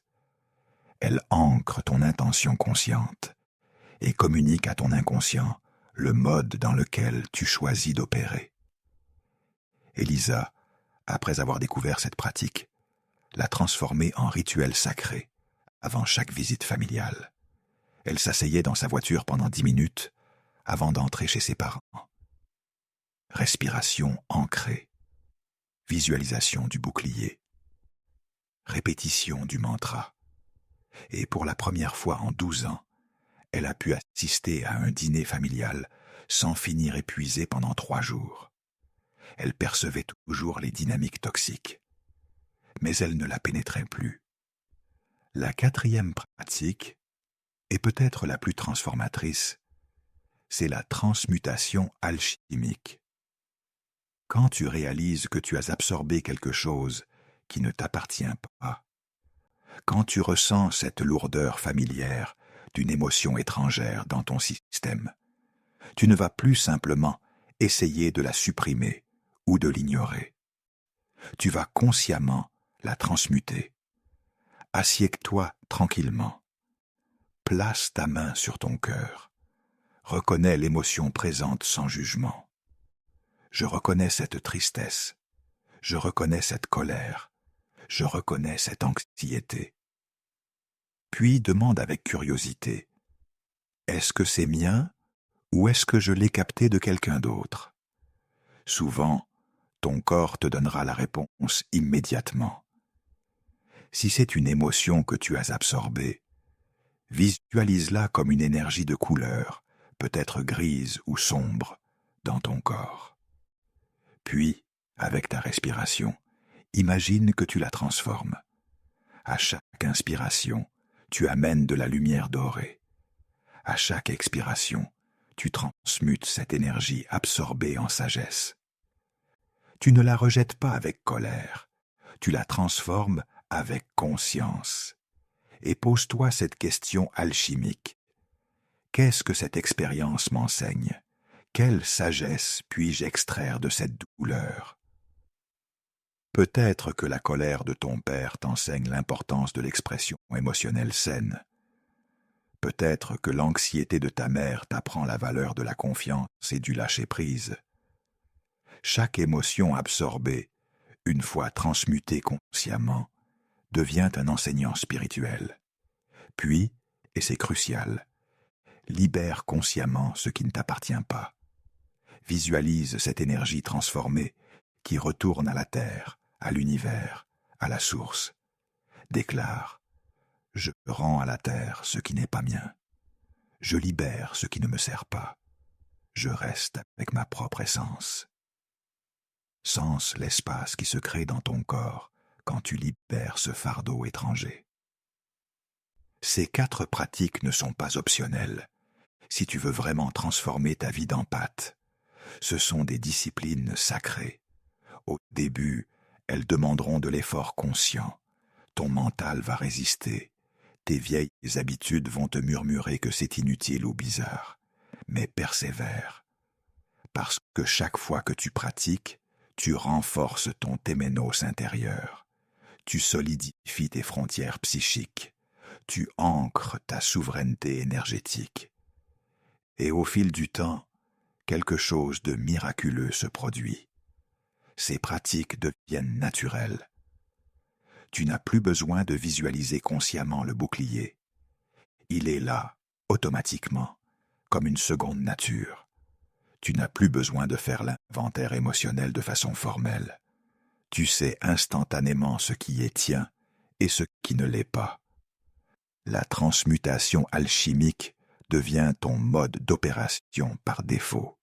A: Elle ancre ton intention consciente et communique à ton inconscient le mode dans lequel tu choisis d'opérer. Elisa, après avoir découvert cette pratique, l'a transformée en rituel sacré avant chaque visite familiale. Elle s'asseyait dans sa voiture pendant 10 minutes avant d'entrer chez ses parents. Respiration ancrée, visualisation du bouclier, répétition du mantra. Et pour la première fois en 12 ans, elle a pu assister à un dîner familial sans finir épuisée pendant 3 jours. Elle percevait toujours les dynamiques toxiques, mais elle ne la pénétrait plus. La 4e pratique, et peut-être la plus transformatrice, c'est la transmutation alchimique. Quand tu réalises que tu as absorbé quelque chose qui ne t'appartient pas, quand tu ressens cette lourdeur familière d'une émotion étrangère dans ton système, tu ne vas plus simplement essayer de la supprimer ou de l'ignorer. Tu vas consciemment la transmuter. Assieds-toi tranquillement. Place ta main sur ton cœur. Reconnais l'émotion présente sans jugement. Je reconnais cette tristesse. Je reconnais cette colère. Je reconnais cette anxiété. Puis demande avec curiosité, est-ce que c'est mien ou est-ce que je l'ai capté de quelqu'un d'autre? Souvent, ton corps te donnera la réponse immédiatement. Si c'est une émotion que tu as absorbée, visualise-la comme une énergie de couleur, peut-être grise ou sombre, dans ton corps. Puis, avec ta respiration, imagine que tu la transformes. À chaque inspiration, tu amènes de la lumière dorée. À chaque expiration, tu transmutes cette énergie absorbée en sagesse. Tu ne la rejettes pas avec colère, tu la transformes avec conscience. Et pose-toi cette question alchimique. Qu'est-ce que cette expérience m'enseigne? Quelle sagesse puis-je extraire de cette douleur? Peut-être que la colère de ton père t'enseigne l'importance de l'expression émotionnelle saine. Peut-être que l'anxiété de ta mère t'apprend la valeur de la confiance et du lâcher-prise. Chaque émotion absorbée, une fois transmutée consciemment, devient un enseignant spirituel. Puis, et c'est crucial, libère consciemment ce qui ne t'appartient pas. Visualise cette énergie transformée qui retourne à la terre, à l'univers, à la source. Déclare Je rends à la terre ce qui n'est pas mien. Je libère ce qui ne me sert pas. Je reste avec ma propre essence. Sens l'espace qui se crée dans ton corps quand tu libères ce fardeau étranger. Ces 4 pratiques ne sont pas optionnelles si tu veux vraiment transformer ta vie d'empathe. Ce sont des disciplines sacrées. Au début, elles demanderont de l'effort conscient. Ton mental va résister. Tes vieilles habitudes vont te murmurer que c'est inutile ou bizarre. Mais persévère. Parce que chaque fois que tu pratiques, tu renforces ton téménos intérieur. Tu solidifies tes frontières psychiques. Tu ancres ta souveraineté énergétique. Et au fil du temps, quelque chose de miraculeux se produit. Ces pratiques deviennent naturelles. Tu n'as plus besoin de visualiser consciemment le bouclier. Il est là, automatiquement, comme une seconde nature. Tu n'as plus besoin de faire l'inventaire émotionnel de façon formelle. Tu sais instantanément ce qui est tien et ce qui ne l'est pas. La transmutation alchimique devient ton mode d'opération par défaut.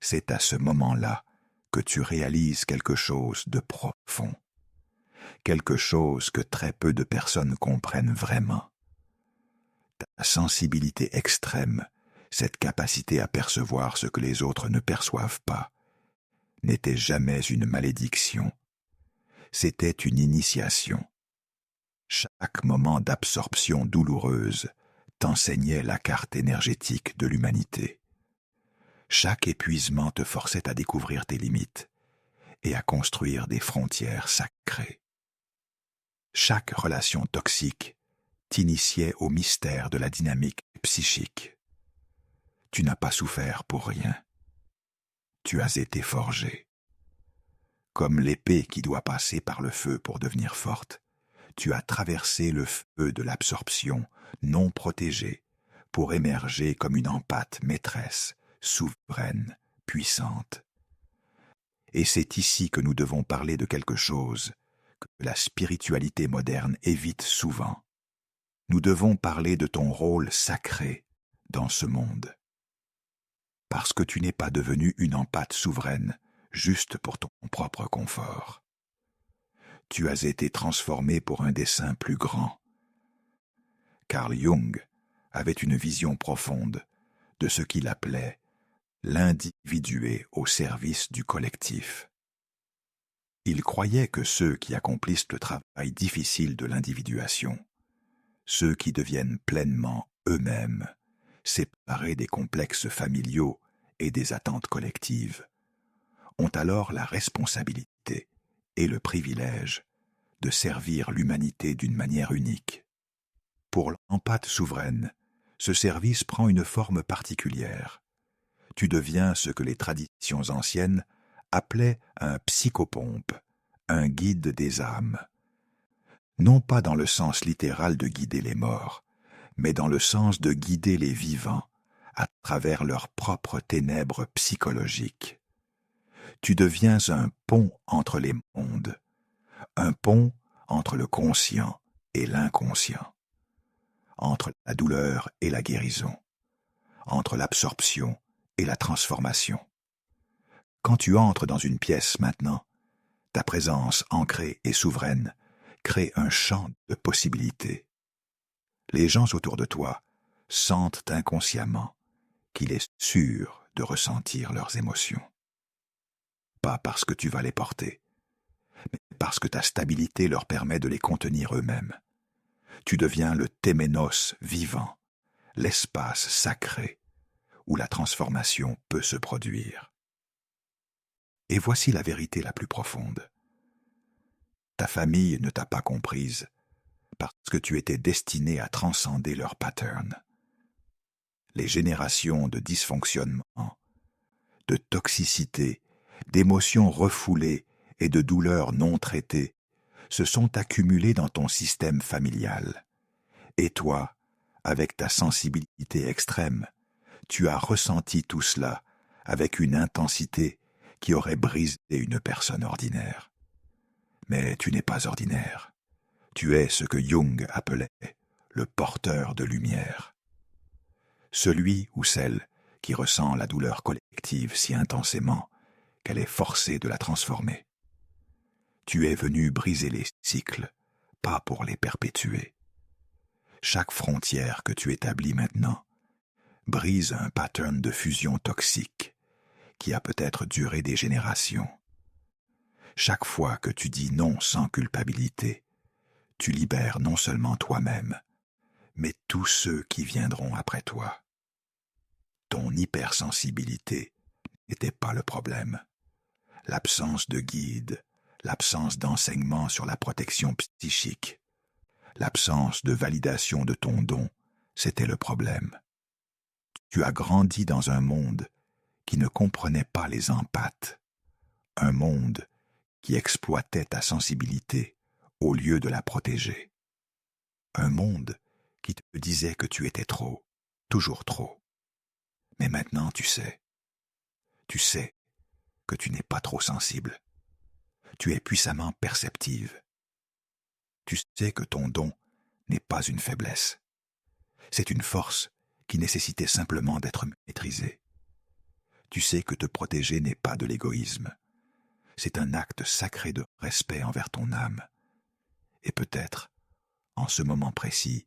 A: C'est à ce moment-là que tu réalises quelque chose de profond, quelque chose que très peu de personnes comprennent vraiment. Ta sensibilité extrême, cette capacité à percevoir ce que les autres ne perçoivent pas, n'était jamais une malédiction, c'était une initiation. Chaque moment d'absorption douloureuse t'enseignait la carte énergétique de l'humanité. Chaque épuisement te forçait à découvrir tes limites et à construire des frontières sacrées. Chaque relation toxique t'initiait au mystère de la dynamique psychique. Tu n'as pas souffert pour rien. Tu as été forgé. Comme l'épée qui doit passer par le feu pour devenir forte, tu as traversé le feu de l'absorption non protégée pour émerger comme une empâte maîtresse, souveraine, puissante. Et c'est ici que nous devons parler de quelque chose que la spiritualité moderne évite souvent. Nous devons parler de ton rôle sacré dans ce monde. Parce que tu n'es pas devenu une empâte souveraine juste pour ton propre confort. Tu as été transformé pour un dessein plus grand. Carl Jung avait une vision profonde de ce qu'il appelait l'individué au service du collectif. Il croyait que ceux qui accomplissent le travail difficile de l'individuation, ceux qui deviennent pleinement eux-mêmes, séparés des complexes familiaux et des attentes collectives, ont alors la responsabilité et le privilège de servir l'humanité d'une manière unique. Pour l'empâte souveraine, ce service prend une forme particulière. Tu deviens ce que les traditions anciennes appelaient un psychopompe, un guide des âmes. Non pas dans le sens littéral de guider les morts, mais dans le sens de guider les vivants à travers leurs propres ténèbres psychologiques. Tu deviens un pont entre les mondes, un pont entre le conscient et l'inconscient, entre la douleur et la guérison, entre l'absorption et la transformation. Quand tu entres dans une pièce maintenant, ta présence ancrée et souveraine crée un champ de possibilités. Les gens autour de toi sentent inconsciemment qu'il est sûr de ressentir leurs émotions. Pas parce que tu vas les porter, mais parce que ta stabilité leur permet de les contenir eux-mêmes. Tu deviens le téménos vivant, l'espace sacré où la transformation peut se produire. Et voici la vérité la plus profonde. Ta famille ne t'a pas comprise parce que tu étais destiné à transcender leurs patterns. Les générations de dysfonctionnement, de toxicité, d'émotions refoulées et de douleurs non traitées se sont accumulées dans ton système familial. Et toi, avec ta sensibilité extrême, tu as ressenti tout cela avec une intensité qui aurait brisé une personne ordinaire. Mais tu n'es pas ordinaire. Tu es ce que Jung appelait le porteur de lumière. Celui ou celle qui ressent la douleur collective si intensément qu'elle est forcée de la transformer. Tu es venu briser les cycles, pas pour les perpétuer. Chaque frontière que tu établis maintenant brise un pattern de fusion toxique qui a peut-être duré des générations. Chaque fois que tu dis non sans culpabilité, tu libères non seulement toi-même, mais tous ceux qui viendront après toi. Ton hypersensibilité n'était pas le problème. L'absence de guide, l'absence d'enseignement sur la protection psychique, l'absence de validation de ton don, c'était le problème. Tu as grandi dans un monde qui ne comprenait pas les empathes, un monde qui exploitait ta sensibilité au lieu de la protéger, un monde qui te disait que tu étais trop, toujours trop. Mais maintenant tu sais que tu n'es pas trop sensible, tu es puissamment perceptive. Tu sais que ton don n'est pas une faiblesse, c'est une force qui nécessitait simplement d'être maîtrisée. Tu sais que te protéger n'est pas de l'égoïsme, c'est un acte sacré de respect envers ton âme. Et peut-être, en ce moment précis,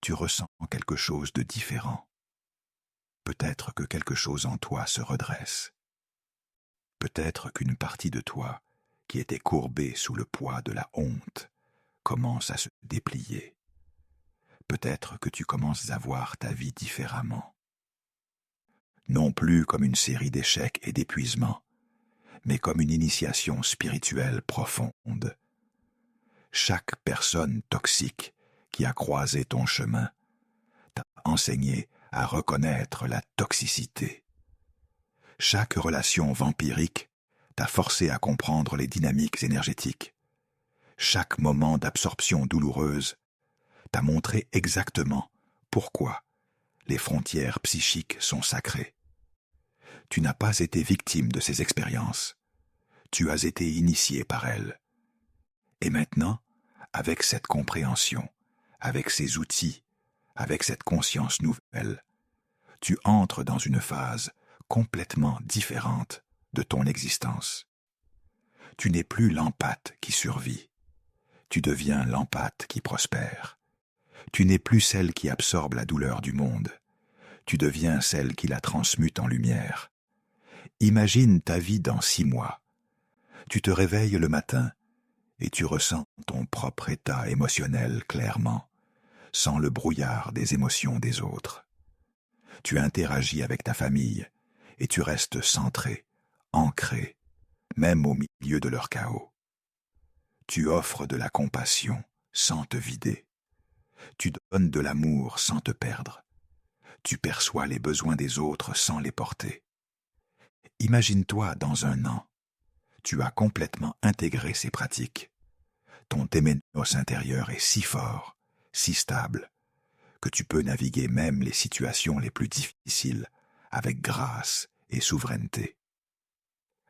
A: tu ressens quelque chose de différent. Peut-être que quelque chose en toi se redresse. Peut-être qu'une partie de toi, qui était courbée sous le poids de la honte, commence à se déplier. Peut-être que tu commences à voir ta vie différemment. Non plus comme une série d'échecs et d'épuisements, mais comme une initiation spirituelle profonde. Chaque personne toxique qui a croisé ton chemin t'a enseigné à reconnaître la toxicité. Chaque relation vampirique t'a forcé à comprendre les dynamiques énergétiques. Chaque moment d'absorption douloureuse t'a montré exactement pourquoi les frontières psychiques sont sacrées. Tu n'as pas été victime de ces expériences. Tu as été initié par elles. Et maintenant, avec cette compréhension, avec ces outils, avec cette conscience nouvelle, tu entres dans une phase complètement différente de ton existence. Tu n'es plus l'empathe qui survit. Tu deviens l'empathe qui prospère. Tu n'es plus celle qui absorbe la douleur du monde. Tu deviens celle qui la transmute en lumière. Imagine ta vie dans 6 mois. Tu te réveilles le matin et tu ressens ton propre état émotionnel clairement, sans le brouillard des émotions des autres. Tu interagis avec ta famille et tu restes centré, ancré, même au milieu de leur chaos. Tu offres de la compassion sans te vider. Tu donnes de l'amour sans te perdre. Tu perçois les besoins des autres sans les porter. Imagine-toi dans 1 an. Tu as complètement intégré ces pratiques. Ton téménos intérieur est si fort, si stable, que tu peux naviguer même les situations les plus difficiles avec grâce et souveraineté.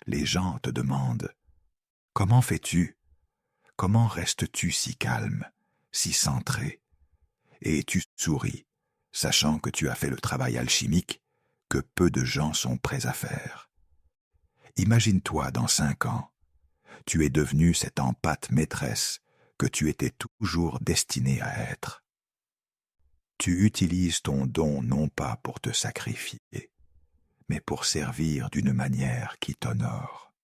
A: Les gens te demandent « Comment fais-tu ? Comment restes-tu si calme, si centré ?» Et tu souris, sachant que tu as fait le travail alchimique que peu de gens sont prêts à faire. Imagine-toi dans 5 ans. Tu es devenue cette empathe maîtresse que tu étais toujours destinée à être. Tu utilises ton don non pas pour te sacrifier, mais pour servir d'une manière qui t'honore.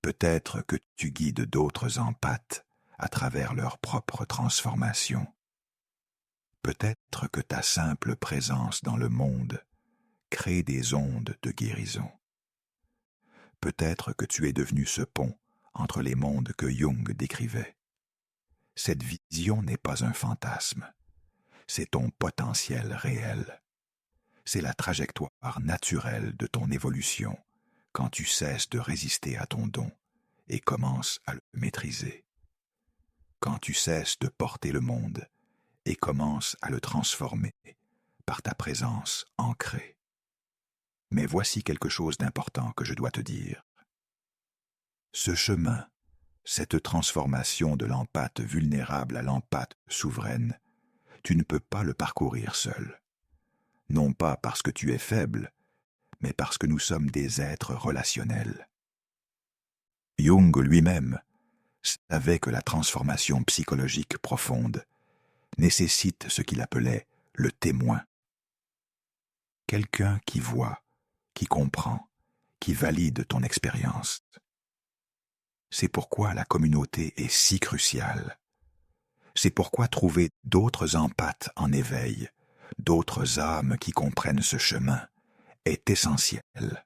A: Peut-être que tu guides d'autres empathes à travers leur propre transformation. Peut-être que ta simple présence dans le monde crée des ondes de guérison. Peut-être que tu es devenu ce pont entre les mondes que Jung décrivait. Cette vision n'est pas un fantasme, c'est ton potentiel réel. C'est la trajectoire naturelle de ton évolution quand tu cesses de résister à ton don et commences à le maîtriser. Quand tu cesses de porter le monde et commences à le transformer par ta présence ancrée. Mais voici quelque chose d'important que je dois te dire. Ce chemin Cette transformation de l'empathe vulnérable à l'empathe souveraine, tu ne peux pas le parcourir seul. Non pas parce que tu es faible, mais parce que nous sommes des êtres relationnels. Jung lui-même savait que la transformation psychologique profonde nécessite ce qu'il appelait le témoin. Quelqu'un qui voit, qui comprend, qui valide ton expérience. C'est pourquoi la communauté est si cruciale. C'est pourquoi trouver d'autres empathes en éveil, d'autres âmes qui comprennent ce chemin, est essentiel.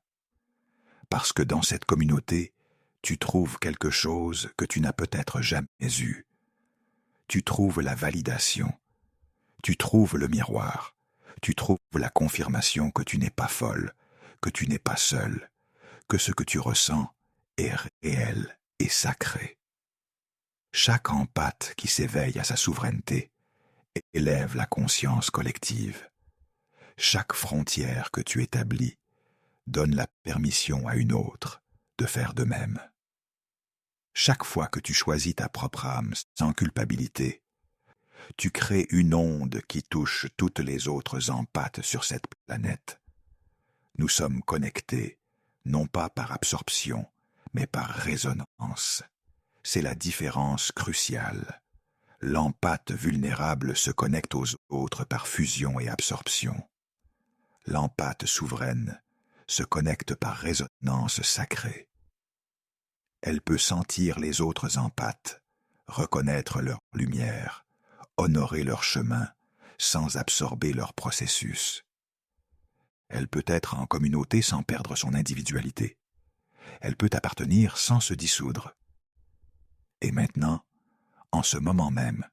A: Parce que dans cette communauté, tu trouves quelque chose que tu n'as peut-être jamais eu. Tu trouves la validation, tu trouves le miroir, tu trouves la confirmation que tu n'es pas folle, que tu n'es pas seul, que ce que tu ressens est réel et sacré. Chaque empathe qui s'éveille à sa souveraineté élève la conscience collective. Chaque frontière que tu établis donne la permission à une autre de faire de même. Chaque fois que tu choisis ta propre âme sans culpabilité, tu crées une onde qui touche toutes les autres empathes sur cette planète. Nous sommes connectés, non pas par absorption, mais par résonance. C'est la différence cruciale. L'empathe vulnérable se connecte aux autres par fusion et absorption. L'empathe souveraine se connecte par résonance sacrée. Elle peut sentir les autres empathes, reconnaître leur lumière, honorer leur chemin, sans absorber leur processus. Elle peut être en communauté sans perdre son individualité. Elle peut appartenir sans se dissoudre. Et maintenant, en ce moment même,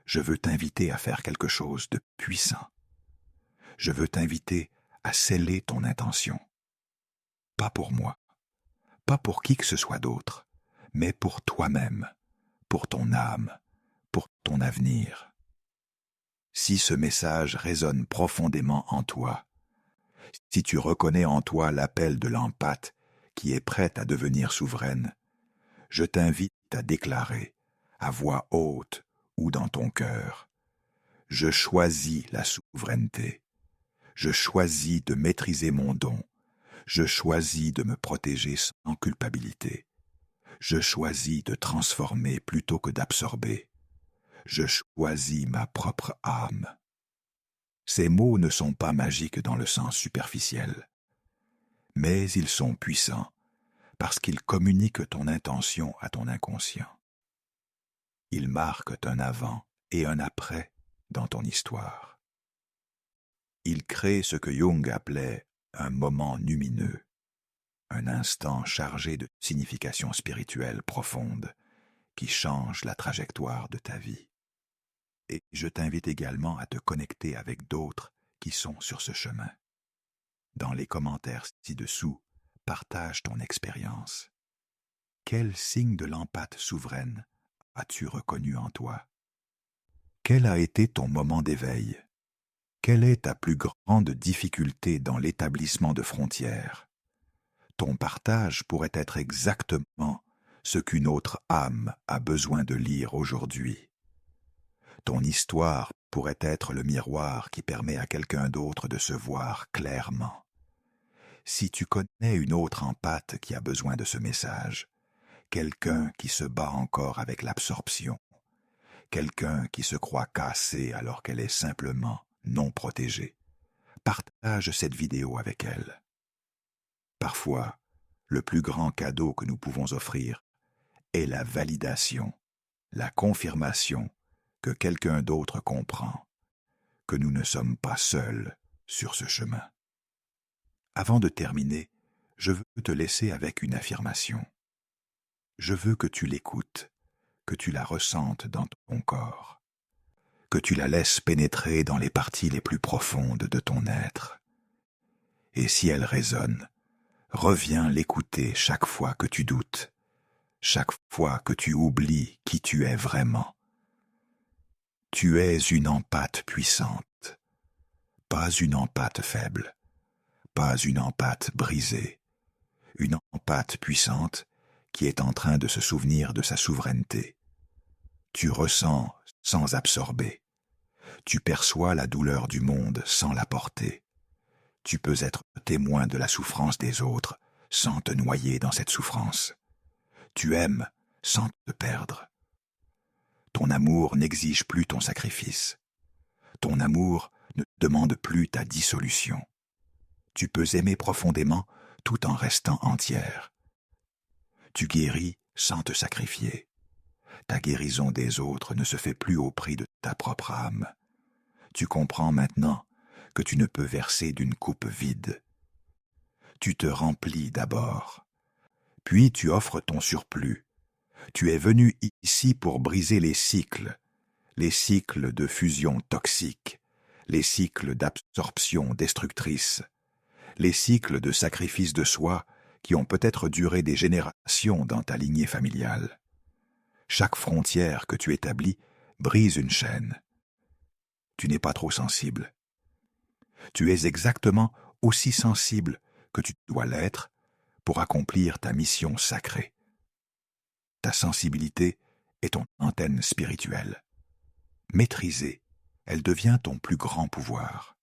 A: je veux t'inviter à faire quelque chose de puissant. Je veux t'inviter à sceller ton intention. Pas pour moi, pas pour qui que ce soit d'autre, mais pour toi-même, pour ton âme, pour ton avenir. Si ce message résonne profondément en toi, si tu reconnais en toi l'appel de l'empathe qui est prête à devenir souveraine, je t'invite à déclarer, à voix haute ou dans ton cœur, « Je choisis la souveraineté. Je choisis de maîtriser mon don. Je choisis de me protéger sans culpabilité. Je choisis de transformer plutôt que d'absorber. Je choisis ma propre âme. » Ces mots ne sont pas magiques dans le sens superficiel, mais ils sont puissants parce qu'ils communiquent ton intention à ton inconscient. Ils marquent un avant et un après dans ton histoire. Ils créent ce que Jung appelait un moment lumineux, un instant chargé de signification spirituelle profonde qui change la trajectoire de ta vie. Et je t'invite également à te connecter avec d'autres qui sont sur ce chemin. Dans les commentaires ci-dessous, partage ton expérience. Quel signe de l'empathe souveraine as-tu reconnu en toi? Quel a été ton moment d'éveil? Quelle est ta plus grande difficulté dans l'établissement de frontières? Ton partage pourrait être exactement ce qu'une autre âme a besoin de lire aujourd'hui. Ton histoire pourrait être le miroir qui permet à quelqu'un d'autre de se voir clairement. Si tu connais une autre empathe qui a besoin de ce message, quelqu'un qui se bat encore avec l'absorption, quelqu'un qui se croit cassé alors qu'elle est simplement non protégée, partage cette vidéo avec elle. Parfois, le plus grand cadeau que nous pouvons offrir est la validation, la confirmation que quelqu'un d'autre comprend, que nous ne sommes pas seuls sur ce chemin. Avant de terminer, je veux te laisser avec une affirmation. Je veux que tu l'écoutes, que tu la ressentes dans ton corps, que tu la laisses pénétrer dans les parties les plus profondes de ton être. Et si elle résonne, reviens l'écouter chaque fois que tu doutes, chaque fois que tu oublies qui tu es vraiment. Tu es une empathe puissante, pas une empathe faible, pas une empathe brisée, une empathe puissante qui est en train de se souvenir de sa souveraineté. Tu ressens sans absorber. Tu perçois la douleur du monde sans la porter. Tu peux être témoin de la souffrance des autres sans te noyer dans cette souffrance. Tu aimes sans te perdre. Ton amour n'exige plus ton sacrifice. Ton amour ne demande plus ta dissolution. Tu peux aimer profondément tout en restant entière. Tu guéris sans te sacrifier. Ta guérison des autres ne se fait plus au prix de ta propre âme. Tu comprends maintenant que tu ne peux verser d'une coupe vide. Tu te remplis d'abord, puis tu offres ton surplus. Tu es venu ici pour briser les cycles de fusion toxique, les cycles d'absorption destructrice, les cycles de sacrifice de soi qui ont peut-être duré des générations dans ta lignée familiale. Chaque frontière que tu établis brise une chaîne. Tu n'es pas trop sensible. Tu es exactement aussi sensible que tu dois l'être pour accomplir ta mission sacrée. Ta sensibilité est ton antenne spirituelle. Maîtrisée, elle devient ton plus grand pouvoir.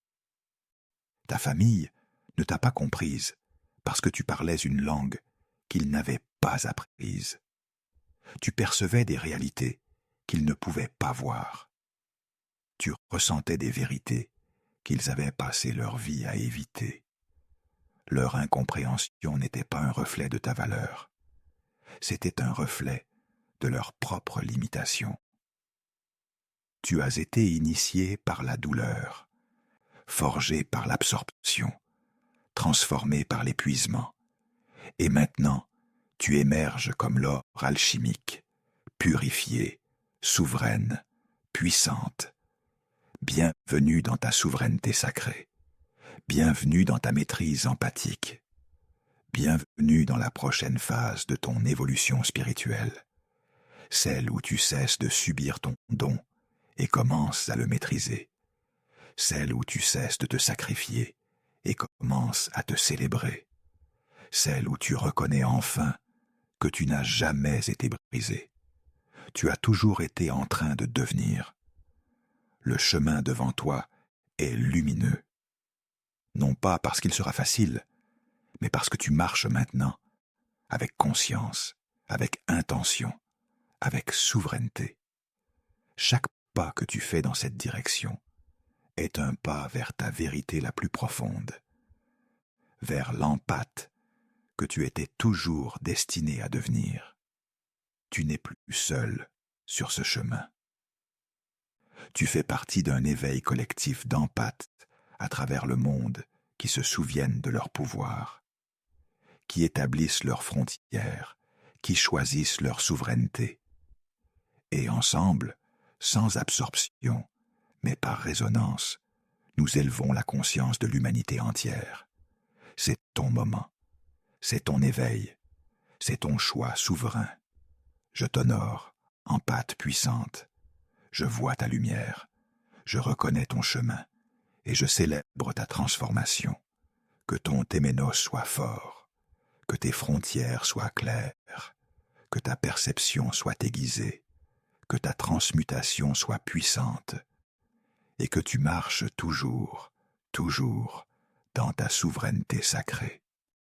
A: Ta famille ne t'a pas comprise parce que tu parlais une langue qu'ils n'avaient pas apprise. Tu percevais des réalités qu'ils ne pouvaient pas voir. Tu ressentais des vérités qu'ils avaient passé leur vie à éviter. Leur incompréhension n'était pas un reflet de ta valeur. C'était un reflet de leur propre limitation. Tu as été initié par la douleur, forgé par l'absorption, transformé par l'épuisement. Et maintenant, tu émerges comme l'or alchimique, purifiée, souveraine, puissante. Bienvenue dans ta souveraineté sacrée. Bienvenue dans ta maîtrise empathique. Bienvenue dans la prochaine phase de ton évolution spirituelle, celle où tu cesses de subir ton don et commences à le maîtriser, celle où tu cesses de te sacrifier et commences à te célébrer, celle où tu reconnais enfin que tu n'as jamais été brisé. Tu as toujours été en train de devenir. Le chemin devant toi est lumineux. Non pas parce qu'il sera facile, mais parce que tu marches maintenant avec conscience, avec intention, avec souveraineté. Chaque pas que tu fais dans cette direction est un pas vers ta vérité la plus profonde, vers l'empathe que tu étais toujours destiné à devenir. Tu n'es plus seul sur ce chemin. Tu fais partie d'un éveil collectif d'empathes à travers le monde qui se souviennent de leur pouvoir, qui établissent leurs frontières, qui choisissent leur souveraineté. Et ensemble, sans absorption, mais par résonance, nous élevons la conscience de l'humanité entière. C'est ton moment, c'est ton éveil, c'est ton choix souverain. Je t'honore, empathe puissante. Je vois ta lumière, je reconnais ton chemin, et je célèbre ta transformation. Que ton téménos soit fort, que tes frontières soient claires, que ta perception soit aiguisée, que ta transmutation soit puissante, et que tu marches toujours, toujours dans ta souveraineté sacrée.